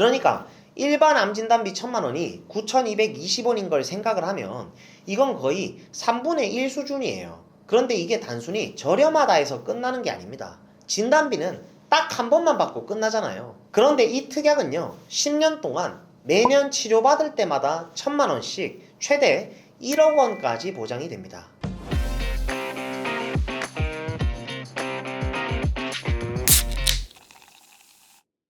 그러니까 일반 암 진단비 1000만원이 9220원인 걸 생각을 하면 이건 거의 3분의 1 수준이에요. 그런데 이게 단순히 저렴하다 해서 끝나는 게 아닙니다. 진단비는 딱 한 번만 받고 끝나잖아요. 그런데 이 특약은요, 10년 동안 매년 치료받을 때마다 1000만원씩 최대 1억 원까지 보장이 됩니다.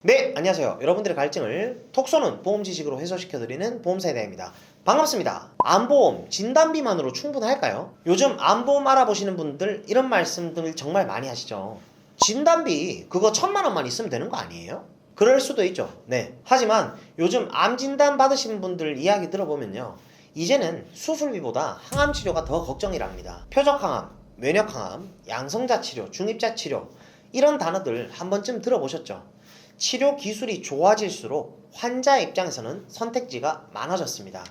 네, 안녕하세요. 여러분들의 갈증을 톡 쏘는 보험 지식으로 해소시켜드리는 보험사에 대해입니다. 반갑습니다. 암보험 진단비만으로 충분할까요? 요즘 암보험 알아보시는 분들 이런 말씀들 정말 많이 하시죠. 진단비 그거 1000만원만 있으면 되는 거 아니에요? 그럴 수도 있죠. 네. 하지만 요즘 암 진단 받으신 분들 이야기 들어보면요, 이제는 수술비보다 항암 치료가 더 걱정이랍니다. 표적 항암, 면역 항암, 양성자 치료, 중입자 치료, 이런 단어들 한 번쯤 들어보셨죠? 치료 기술이 좋아질수록 환자 입장에서는 선택지가 많아졌습니다.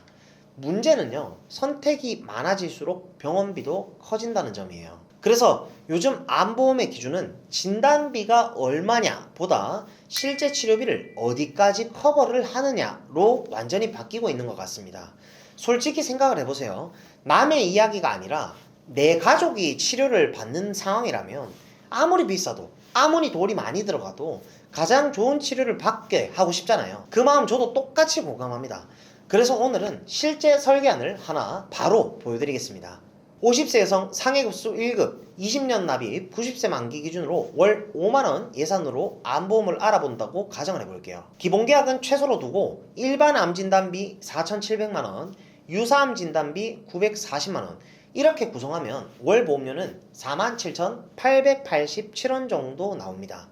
문제는요, 선택이 많아질수록 병원비도 커진다는 점이에요. 그래서 요즘 암보험의 기준은 진단비가 얼마냐 보다 실제 치료비를 어디까지 커버를 하느냐로 완전히 바뀌고 있는 것 같습니다. 솔직히 생각을 해보세요. 남의 이야기가 아니라 내 가족이 치료를 받는 상황이라면 아무리 비싸도, 아무리 돈이 많이 들어가도 가장 좋은 치료를 받게 하고 싶잖아요. 그 마음 저도 똑같이 공감합니다. 그래서 오늘은 실제 설계안을 하나 바로 보여드리겠습니다. 50세 여성 상해급수 1급 20년 납입 90세 만기 기준으로 월 5만원 예산으로 암보험을 알아본다고 가정을 해볼게요. 기본계약은 최소로 두고 일반 암진단비 4,700만원, 유사암 진단비 940만원, 이렇게 구성하면 월 보험료는 47,887원 정도 나옵니다.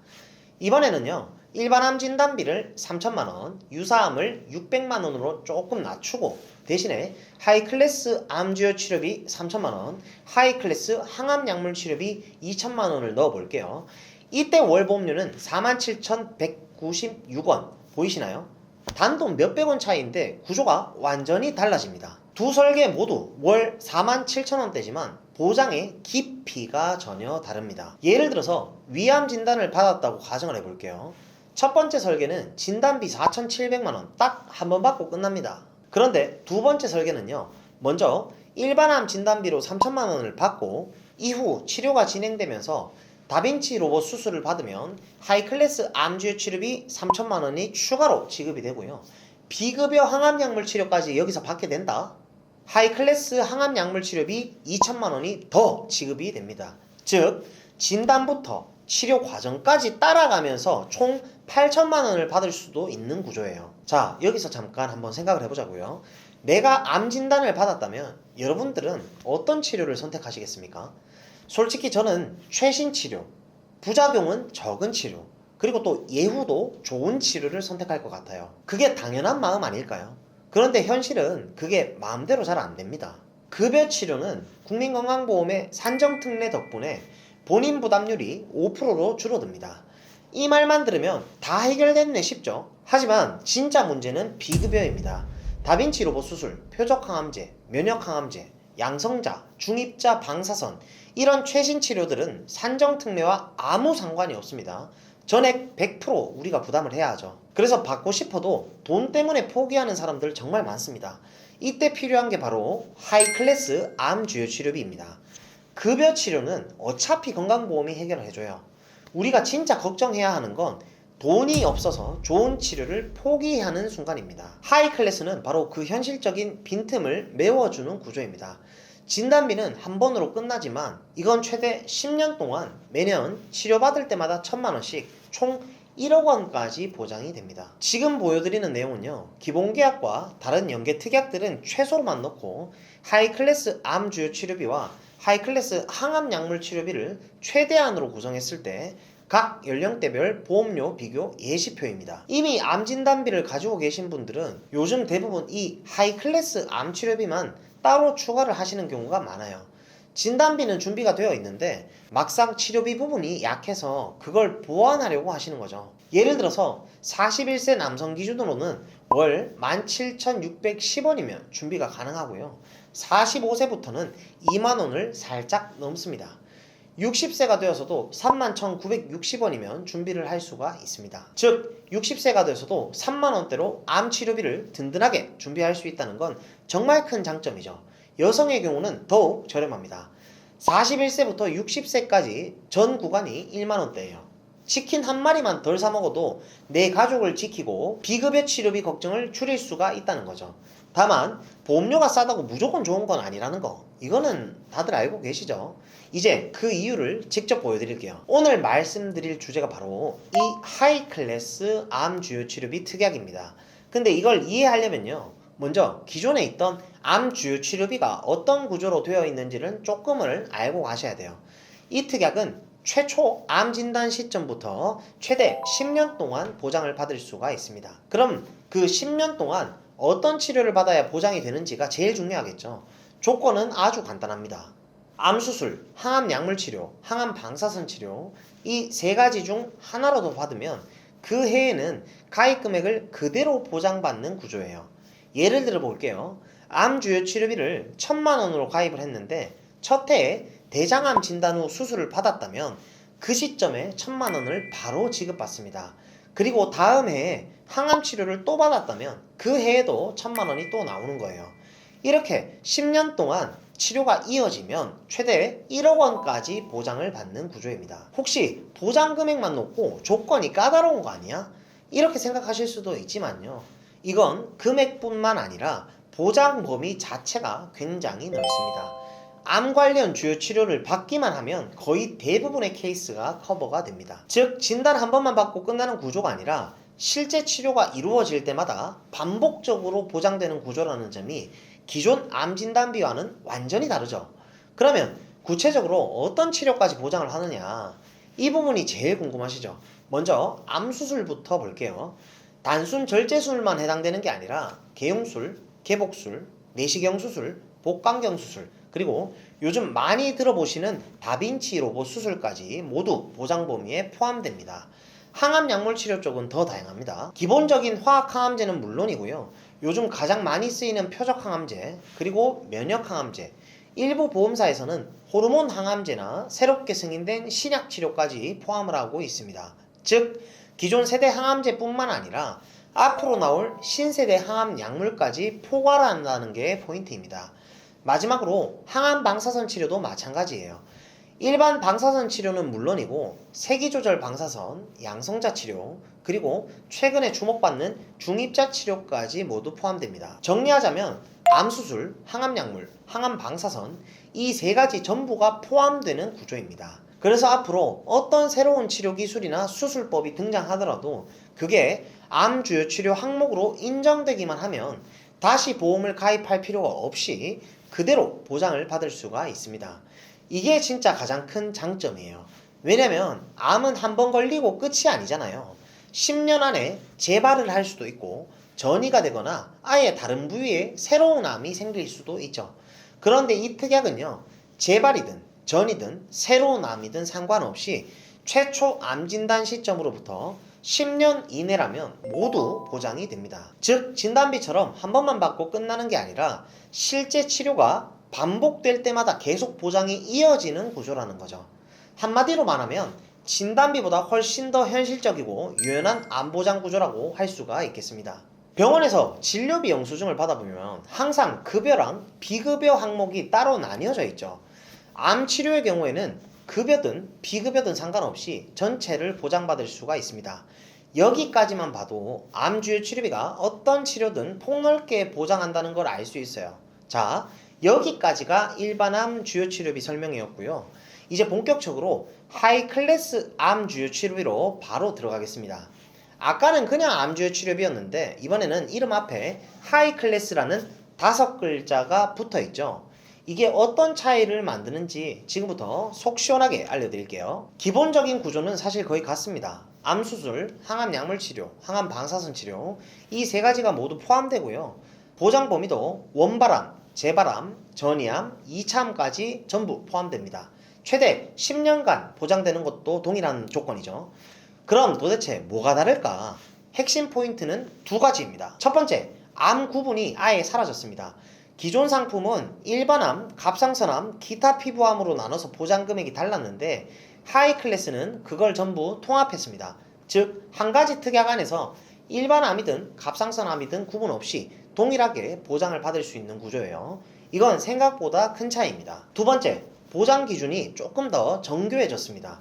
이번에는요, 일반암 진단비를 3,000만원, 유사암을 600만원으로 조금 낮추고 대신에 하이클래스 암주요 치료비 3,000만원, 하이클래스 항암약물 치료비 2,000만원을 넣어볼게요. 이때 월 보험료는 47,196원 보이시나요? 단돈 몇백원 차이인데 구조가 완전히 달라집니다. 두 설계 모두 월 47,000원대지만 보장의 깊이가 전혀 다릅니다. 예를 들어서 위암 진단을 받았다고 가정을 해볼게요. 첫 번째 설계는 진단비 4,700만원 딱 한 번 받고 끝납니다. 그런데 두 번째 설계는요, 먼저 일반암 진단비로 3,000만원을 받고 이후 치료가 진행되면서 다빈치 로봇 수술을 받으면 하이클래스 암주요 치료비 3,000만원이 추가로 지급이 되고요, 비급여 항암약물 치료까지 여기서 받게 된다. 하이클래스 항암약물 치료비 2,000만원이 더 지급이 됩니다. 즉 진단부터 치료 과정까지 따라가면서 총 8,000만원을 받을 수도 있는 구조예요. 자, 여기서 잠깐 한번 생각을 해보자고요. 내가 암 진단을 받았다면 여러분들은 어떤 치료를 선택하시겠습니까? 솔직히 저는 최신 치료, 부작용은 적은 치료, 그리고 또 예후도 좋은 치료를 선택할 것 같아요. 그게 당연한 마음 아닐까요? 그런데 현실은 그게 마음대로 잘 안됩니다. 급여 치료는 국민건강보험의 산정특례 덕분에 본인 부담률이 5%로 줄어듭니다. 이 말만 들으면 다 해결됐네 싶죠? 하지만 진짜 문제는 비급여입니다. 다빈치 로봇 수술, 표적항암제, 면역항암제, 양성자, 중입자 방사선, 이런 최신 치료들은 산정특례와 아무 상관이 없습니다. 전액 100% 우리가 부담을 해야 하죠. 그래서 받고 싶어도 돈 때문에 포기하는 사람들 정말 많습니다. 이때 필요한 게 바로 하이클래스 암 주요 치료비입니다. 급여 치료는 어차피 건강보험이 해결을 해줘요. 우리가 진짜 걱정해야 하는 건 돈이 없어서 좋은 치료를 포기하는 순간입니다. 하이클래스는 바로 그 현실적인 빈틈을 메워주는 구조입니다. 진단비는 한 번으로 끝나지만 이건 최대 10년 동안 매년 치료받을 때마다 1,000만원씩 총 1억 원까지 보장이 됩니다. 지금 보여드리는 내용은요, 기본계약과 다른 연계 특약들은 최소로만 넣고 하이클래스 암 주요 치료비와 하이클래스 항암 약물 치료비를 최대한으로 구성했을 때 각 연령대별 보험료 비교 예시표입니다. 이미 암 진단비를 가지고 계신 분들은 요즘 대부분 이 하이클래스 암 치료비만 따로 추가를 하시는 경우가 많아요. 진단비는 준비가 되어 있는데 막상 치료비 부분이 약해서 그걸 보완하려고 하시는 거죠. 예를 들어서 41세 남성 기준으로는 월 17,610원이면 준비가 가능하고요, 45세부터는 2만원을 살짝 넘습니다. 60세가 되어서도 31,960원이면 준비를 할 수가 있습니다. 즉 60세가 되어서도 3만원대로 암 치료비를 든든하게 준비할 수 있다는 건 정말 큰 장점이죠. 여성의 경우는 더욱 저렴합니다. 41세부터 60세까지 전 구간이 1만원대예요. 치킨 한 마리만 덜 사 먹어도 내 가족을 지키고 비급여 치료비 걱정을 줄일 수가 있다는 거죠. 다만 보험료가 싸다고 무조건 좋은 건 아니라는 거, 이거는 다들 알고 계시죠? 이제 그 이유를 직접 보여드릴게요. 오늘 말씀드릴 주제가 바로 이 하이클래스 암 주요 치료비 특약입니다. 근데 이걸 이해하려면요, 먼저 기존에 있던 암 주요 치료비가 어떤 구조로 되어 있는지를 조금을 알고 가셔야 돼요. 이 특약은 최초 암 진단 시점부터 최대 10년 동안 보장을 받을 수가 있습니다. 그럼 그 10년 동안 어떤 치료를 받아야 보장이 되는지가 제일 중요하겠죠. 조건은 아주 간단합니다. 암수술, 항암 약물 치료, 항암 방사선 치료, 이 세 가지 중 하나라도 받으면 그 해에는 가입 금액을 그대로 보장받는 구조예요. 예를 들어 볼게요. 암 주요 치료비를 1,000만원으로 가입을 했는데 첫 해에 대장암 진단 후 수술을 받았다면 그 시점에 1,000만원을 바로 지급받습니다. 그리고 다음 해에 항암 치료를 또 받았다면 그 해에도 1,000만원이 또 나오는 거예요. 이렇게 10년 동안 치료가 이어지면 최대 1억 원까지 보장을 받는 구조입니다. 혹시 보장 금액만 높고 조건이 까다로운 거 아니야? 이렇게 생각하실 수도 있지만요. 이건 금액뿐만 아니라 보장 범위 자체가 굉장히 넓습니다. 암 관련 주요 치료를 받기만 하면 거의 대부분의 케이스가 커버가 됩니다. 즉 진단 한 번만 받고 끝나는 구조가 아니라 실제 치료가 이루어질 때마다 반복적으로 보장되는 구조라는 점이 기존 암 진단비와는 완전히 다르죠. 그러면 구체적으로 어떤 치료까지 보장을 하느냐, 이 부분이 제일 궁금하시죠? 먼저 암 수술부터 볼게요. 단순 절제술만 해당되는 게 아니라 개용술, 개복술, 내시경 수술, 복강경 수술, 그리고 요즘 많이 들어보시는 다빈치 로봇 수술까지 모두 보장 범위에 포함됩니다. 항암 약물 치료 쪽은 더 다양합니다. 기본적인 화학 항암제는 물론이고요. 요즘 가장 많이 쓰이는 표적 항암제, 그리고 면역 항암제, 일부 보험사에서는 호르몬 항암제나 새롭게 승인된 신약 치료까지 포함을 하고 있습니다. 즉 기존 세대 항암제뿐만 아니라 앞으로 나올 신세대 항암 약물까지 포괄한다는 게 포인트입니다. 마지막으로 항암 방사선 치료도 마찬가지예요. 일반 방사선 치료는 물론이고 세기조절 방사선, 양성자 치료, 그리고 최근에 주목받는 중입자 치료까지 모두 포함됩니다. 정리하자면 암수술, 항암약물, 항암 방사선, 이 세 가지 전부가 포함되는 구조입니다. 그래서 앞으로 어떤 새로운 치료 기술이나 수술법이 등장하더라도 그게 암 주요 치료 항목으로 인정되기만 하면 다시 보험을 가입할 필요가 없이 그대로 보장을 받을 수가 있습니다. 이게 진짜 가장 큰 장점이에요. 왜냐면 암은 한 번 걸리고 끝이 아니잖아요. 10년 안에 재발을 할 수도 있고 전이가 되거나 아예 다른 부위에 새로운 암이 생길 수도 있죠. 그런데 이 특약은요, 재발이든 전이든 새로운 암이든 상관없이 최초 암 진단 시점으로부터 10년 이내라면 모두 보장이 됩니다. 즉 진단비처럼 한 번만 받고 끝나는 게 아니라 실제 치료가 반복될 때마다 계속 보장이 이어지는 구조라는 거죠. 한마디로 말하면 진단비보다 훨씬 더 현실적이고 유연한 암보장 구조라고 할 수가 있겠습니다. 병원에서 진료비 영수증을 받아보면 항상 급여랑 비급여 항목이 따로 나뉘어져 있죠. 암 치료의 경우에는 급여든 비급여든 상관없이 전체를 보장받을 수가 있습니다. 여기까지만 봐도 암 주요 치료비가 어떤 치료든 폭넓게 보장한다는 걸 알 수 있어요. 자, 여기까지가 일반암 주요 치료비 설명이었고요. 이제 본격적으로 하이클래스 암 주요 치료비로 바로 들어가겠습니다. 아까는 그냥 암 주요 치료비였는데 이번에는 이름 앞에 하이클래스라는 5글자가 붙어있죠. 이게 어떤 차이를 만드는지 지금부터 속 시원하게 알려드릴게요. 기본적인 구조는 사실 거의 같습니다. 암수술, 항암 약물 치료, 항암 방사선 치료, 이 세 가지가 모두 포함되고요. 보장 범위도 원발암, 재발암, 전이암, 2차암까지 전부 포함됩니다. 최대 10년간 보장되는 것도 동일한 조건이죠. 그럼 도대체 뭐가 다를까? 핵심 포인트는 두 가지입니다. 첫 번째, 암 구분이 아예 사라졌습니다. 기존 상품은 일반암, 갑상선암, 기타 피부암으로 나눠서 보장 금액이 달랐는데 하이 클래스는 그걸 전부 통합했습니다. 즉, 한 가지 특약 안에서 일반암이든 갑상선암이든 구분 없이 동일하게 보장을 받을 수 있는 구조예요. 이건 생각보다 큰 차이입니다. 두 번째, 보장 기준이 조금 더 정교해졌습니다.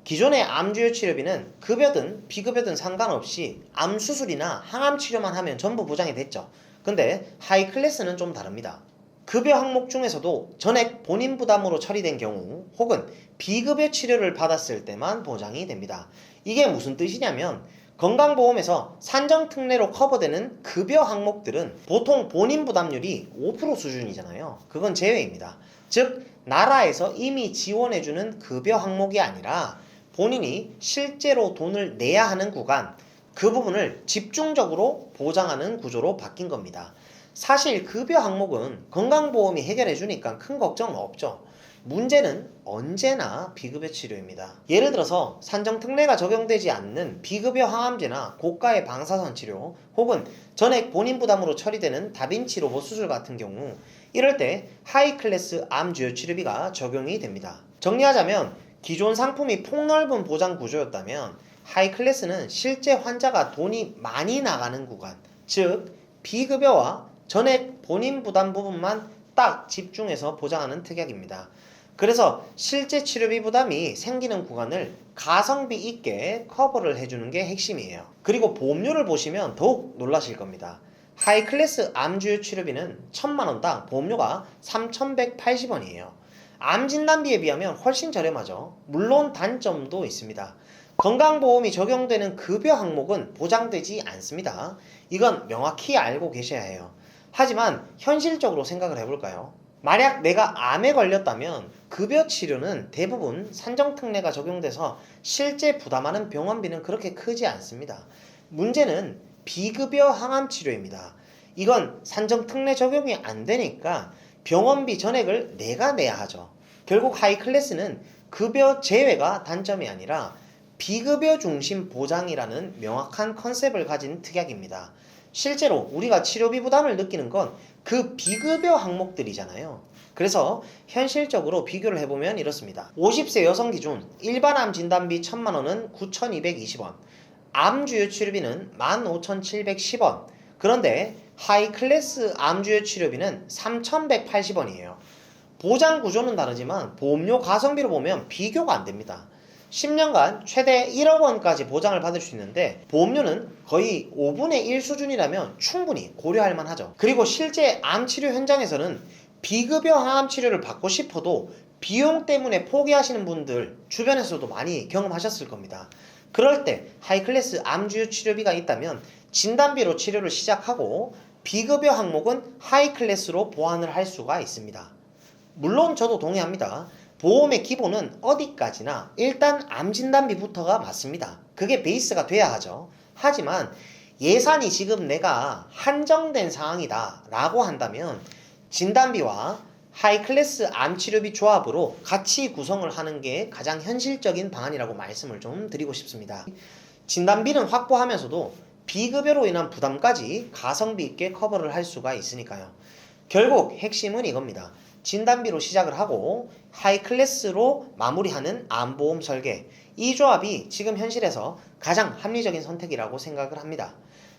기존의 암주요 치료비는 급여든 비급여든 상관없이 암 수술이나 항암 치료만 하면 전부 보장이 됐죠. 근데 하이 클래스는 좀 다릅니다. 급여 항목 중에서도 전액 본인 부담으로 처리된 경우 혹은 비급여 치료를 받았을 때만 보장이 됩니다. 이게 무슨 뜻이냐면 건강보험에서 산정특례로 커버되는 급여 항목들은 보통 본인 부담률이 5% 수준이잖아요. 그건 제외입니다. 즉, 나라에서 이미 지원해주는 급여 항목이 아니라 본인이 실제로 돈을 내야 하는 구간, 그 부분을 집중적으로 보장하는 구조로 바뀐 겁니다. 사실 급여 항목은 건강보험이 해결해주니까 큰 걱정은 없죠. 문제는 언제나 비급여 치료입니다. 예를 들어서 산정특례가 적용되지 않는 비급여 항암제나 고가의 방사선 치료 혹은 전액 본인 부담으로 처리되는 다빈치 로봇 수술 같은 경우 이럴 때 하이 클래스 암 주요 치료비가 적용이 됩니다. 정리하자면 기존 상품이 폭넓은 보장 구조였다면 하이 클래스는 실제 환자가 돈이 많이 나가는 구간, 즉 비급여와 전액 본인 부담 부분만 딱 집중해서 보장하는 특약입니다. 그래서 실제 치료비 부담이 생기는 구간을 가성비 있게 커버를 해주는 게 핵심이에요. 그리고 보험료를 보시면 더욱 놀라실 겁니다. 하이 클래스 암주요 치료비는 1000만원당 보험료가 3180원이에요. 암 진단비에 비하면 훨씬 저렴하죠. 물론 단점도 있습니다. 건강보험이 적용되는 급여 항목은 보장되지 않습니다. 이건 명확히 알고 계셔야 해요. 하지만 현실적으로 생각을 해볼까요? 만약 내가 암에 걸렸다면 급여 치료는 대부분 산정특례가 적용돼서 실제 부담하는 병원비는 그렇게 크지 않습니다. 문제는 비급여 항암 치료입니다. 이건 산정특례 적용이 안 되니까 병원비 전액을 내가 내야 하죠. 결국 하이 클래스는 급여 제외가 단점이 아니라 비급여 중심 보장이라는 명확한 컨셉을 가진 특약입니다. 실제로 우리가 치료비 부담을 느끼는 건 그 비급여 항목들이잖아요. 그래서 현실적으로 비교를 해보면 이렇습니다. 50세 여성 기준 일반암 진단비 1000만원은 9220원, 암주요 치료비는 15710원, 그런데 하이 클래스 암주요 치료비는 3180원이에요. 보장 구조는 다르지만 보험료 가성비로 보면 비교가 안 됩니다. 10년간 최대 1억 원까지 보장을 받을 수 있는데 보험료는 거의 5분의 1 수준이라면 충분히 고려할 만하죠. 그리고 실제 암 치료 현장에서는 비급여 항암 치료를 받고 싶어도 비용 때문에 포기하시는 분들 주변에서도 많이 경험하셨을 겁니다. 그럴 때 하이클래스 암주요 치료비가 있다면 진단비로 치료를 시작하고 비급여 항목은 하이클래스로 보완을 할 수가 있습니다. 물론 저도 동의합니다. 보험의 기본은 어디까지나 일단 암 진단비부터가 맞습니다. 그게 베이스가 돼야 하죠. 하지만 예산이 지금 내가 한정된 상황이다 라고 한다면 진단비와 하이클래스 암 치료비 조합으로 같이 구성을 하는 게 가장 현실적인 방안이라고 말씀을 좀 드리고 싶습니다. 진단비는 확보하면서도 비급여로 인한 부담까지 가성비 있게 커버를 할 수가 있으니까요. 결국 핵심은 이겁니다. 진단비로 시작을 하고 하이클래스로 마무리하는 암보험 설계, 이 조합이 지금 현실에서 가장 합리적인 선택이라고 생각을 합니다.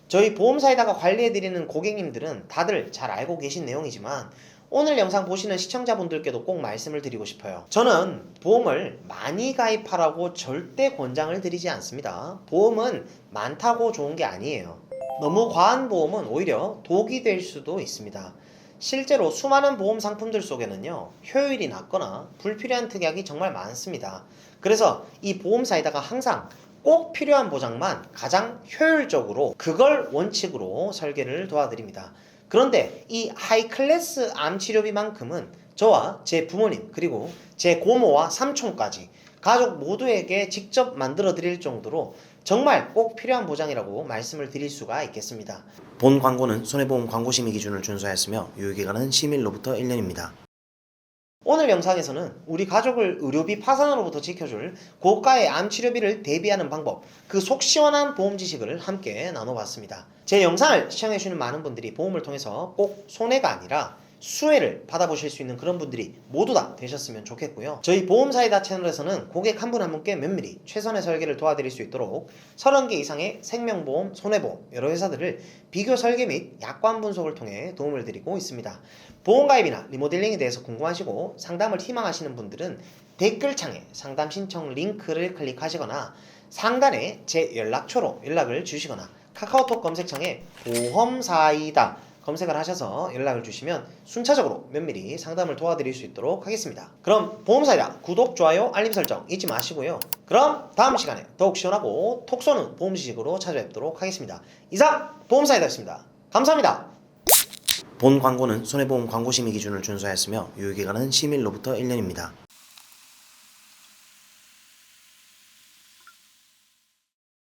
저희 보험사에다가 관리해드리는 고객님들은 다들 잘 알고 계신 내용이지만 오늘 영상 보시는 시청자분들께도 꼭 말씀을 드리고 싶어요. 저는 보험을 많이 가입하라고 절대 권장을 드리지 않습니다. 보험은 많다고 좋은 게 아니에요. 너무 과한 보험은 오히려 독이 될 수도 있습니다. 실제로 수많은 보험 상품들 속에는요, 효율이 낮거나 불필요한 특약이 정말 많습니다. 그래서 이 보험사에다가 항상 꼭 필요한 보장만 가장 효율적으로 그걸 원칙으로 설계를 도와드립니다. 그런데 이 하이클래스 암 치료비만큼은 저와 제 부모님 그리고 제 고모와 삼촌까지 가족 모두에게 직접 만들어 드릴 정도로 정말 꼭 필요한 보장이라고 말씀을 드릴 수가 있겠습니다. 본 광고는 손해보험 광고심의 기준을 준수하였으며 유효기간은 심의일로부터 1년입니다. 오늘 영상에서는 우리 가족을 의료비 파산으로부터 지켜줄 고가의 암치료비를 대비하는 방법, 그 속 시원한 보험 지식을 함께 나눠봤습니다. 제 영상을 시청해주시는 많은 분들이 보험을 통해서 꼭 손해가 아니라 수혜를 받아보실 수 있는 그런 분들이 모두 다 되셨으면 좋겠고요. 저희 보험사이다 채널에서는 고객 한 분 한 분께 면밀히 최선의 설계를 도와드릴 수 있도록 30개 이상의 생명보험, 손해보험 여러 회사들을 비교 설계 및 약관 분석을 통해 도움을 드리고 있습니다. 보험가입이나 리모델링에 대해서 궁금하시고 상담을 희망하시는 분들은 댓글창에 상담 신청 링크를 클릭하시거나 상단에 제 연락처로 연락을 주시거나 카카오톡 검색창에 보험사이다 검색을 하셔서 연락을 주시면 순차적으로 면밀히 상담을 도와드릴 수 있도록 하겠습니다. 그럼 보험사이다 구독, 좋아요, 알림 설정 잊지 마시고요. 그럼 다음 시간에 더욱 시원하고 톡 쏘는 보험 지식으로 찾아뵙도록 하겠습니다. 이상 보험사이다였습니다. 감사합니다. 본 광고는 손해보험 광고심의 기준을 준수하였으며 유효기간은 심의일로부터 1년입니다.